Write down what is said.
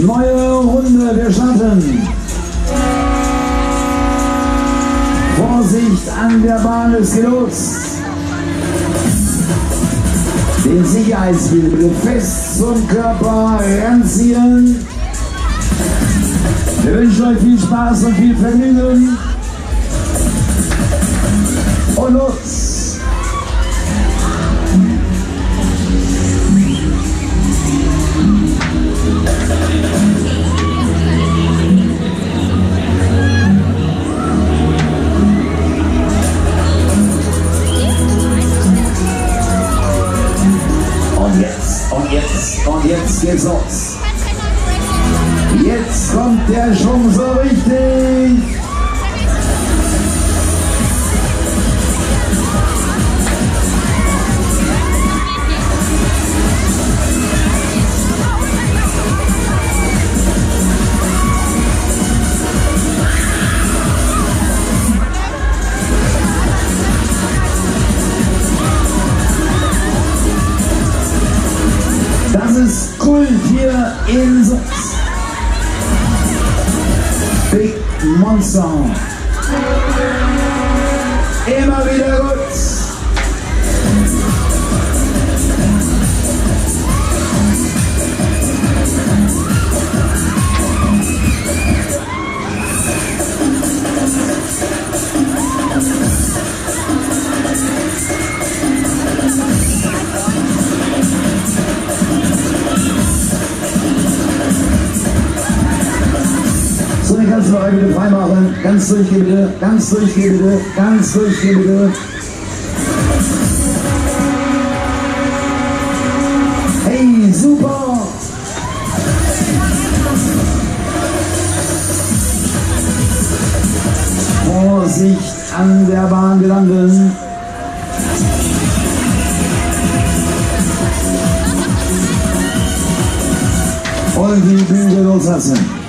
Neue Runde, wir starten. Vorsicht an der Bahn, es geht los. Den Sicherheitsgürtel bitte fest zum Körper ranziehen. Wir wünschen euch viel Spaß und viel Vergnügen. Und los! Und jetzt geht's los. Jetzt kommt der Schwung so richtig. Das ist Kult hier in Soest. Big Monster. Immer wieder gut. So, ich kann es noch einmal bitte freimachen. Ganz durchgehen bitte, ganz durchgehen bitte, ganz durchgehen bitte. Hey, super! Vorsicht an der Bahn gelandet. Und die Bügel loslassen.